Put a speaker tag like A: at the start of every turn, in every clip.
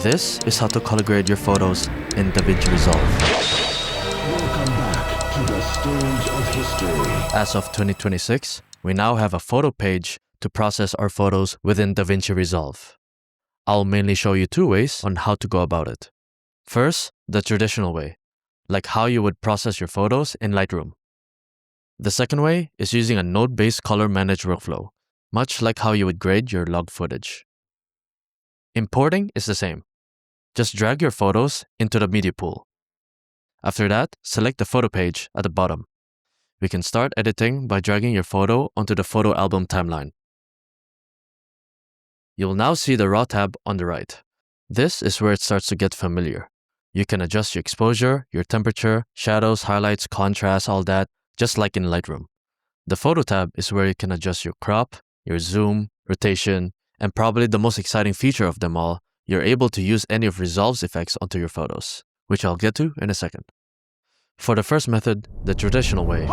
A: This is how to color grade your photos in DaVinci Resolve.
B: Welcome back to the stage of history.
A: As of 2026, we now have a photo page to process our photos within DaVinci Resolve. I'll mainly show you two ways on how to go about it. First, the traditional way, like how you would process your photos in Lightroom. The second way is using a node-based color managed workflow, much like how you would grade your log footage. Importing is the same. Just drag your photos into the media pool. After that, select the photo page at the bottom. We can start editing by dragging your photo onto the photo album timeline. You'll now see the Raw tab on the right. This is where it starts to get familiar. You can adjust your exposure, your temperature, shadows, highlights, contrast, all that, just like in Lightroom. The Photo tab is where you can adjust your crop, your zoom, rotation, and probably the most exciting feature of them all, you're able to use any of Resolve's effects onto your photos, which I'll get to in a second. For the first method, the traditional way,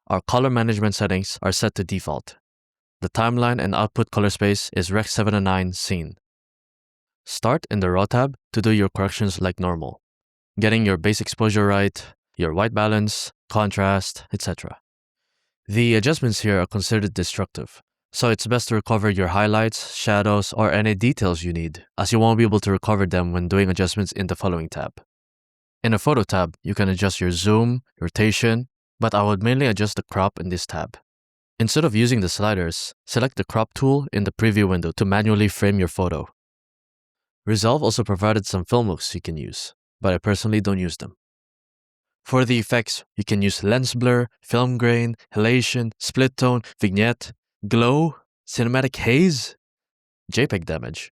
A: our color management settings are set to default. The timeline and output color space is Rec 709 Scene. Start in the Raw tab to do your corrections like normal, getting your base exposure right, your white balance, contrast, etc. The adjustments here are considered destructive, so it's best to recover your highlights, shadows, or any details you need, as you won't be able to recover them when doing adjustments in the following tab. In the Photo tab, you can adjust your zoom, rotation, but I would mainly adjust the crop in this tab. Instead of using the sliders, select the crop tool in the preview window to manually frame your photo. Resolve also provided some film looks you can use, but I personally don't use them. For the effects, you can use lens blur, film grain, halation, split tone, vignette, glow, cinematic haze, JPEG damage.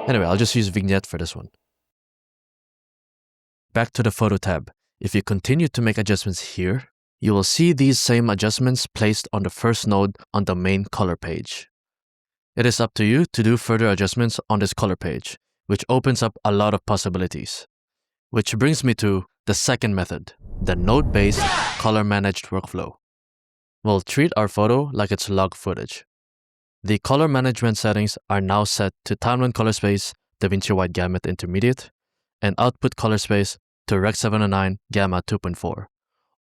A: Anyway, I'll just use vignette for this one. Back to the Photo tab. If you continue to make adjustments here, you will see these same adjustments placed on the first node on the main color page. It is up to you to do further adjustments on this color page, which opens up a lot of possibilities. Which brings me to the second method, the node-based color managed workflow. We'll treat our photo like it's log footage. The color management settings are now set to timeline color space, DaVinci Wide Gamut Intermediate, and output color space to Rec 709 Gamma 2.4.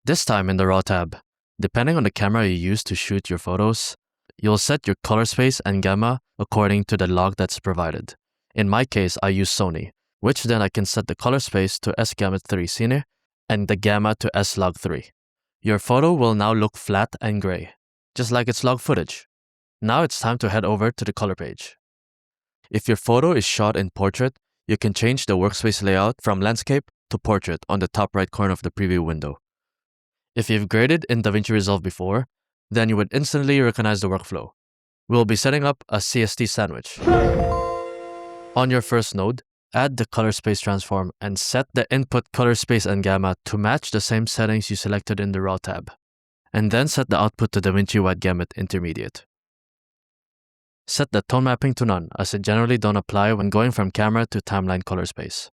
A: This time in the Raw tab, depending on the camera you use to shoot your photos, you'll set your color space and gamma according to the log that's provided. In my case, I use Sony, which then I can set the color space to S-Gamut3 Cine and the gamma to S-Log3. Your photo will now look flat and gray, just like it's log footage. Now it's time to head over to the color page. If your photo is shot in portrait, you can change the workspace layout from landscape to portrait on the top right corner of the preview window. If you've graded in DaVinci Resolve before, then you would instantly recognize the workflow. We'll be setting up a CST sandwich. On your first node, add the color space transform and set the input color space and gamma to match the same settings you selected in the Raw tab, and then set the output to DaVinci Wide Gamut Intermediate. Set the tone mapping to none, as it generally don't apply when going from camera to timeline color space.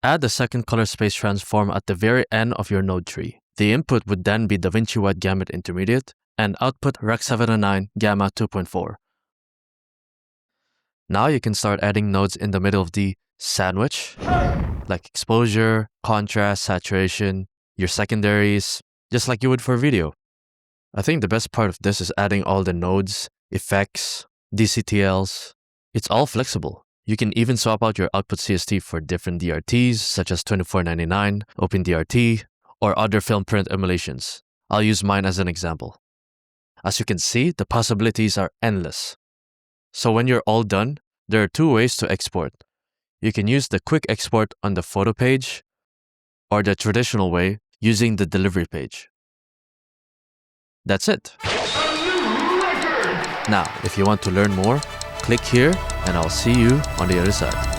A: Add the second color space transform at the very end of your node tree. The input would then be DaVinci Wide Gamut Intermediate and output Rec 709 Gamma 2.4. Now you can start adding nodes in the middle of the sandwich, like exposure, contrast, saturation, your secondaries, just like you would for video. I think the best part of this is adding all the nodes, effects, DCTLs. It's all flexible. You can even swap out your output CST for different DRTs, such as 2499, OpenDRT, or other film print emulations. I'll use mine as an example. As you can see, the possibilities are endless. So when you're all done, there are two ways to export. You can use the quick export on the photo page, or the traditional way using the delivery page. That's it. Now, if you want to learn more, click here and I'll see you on the other side.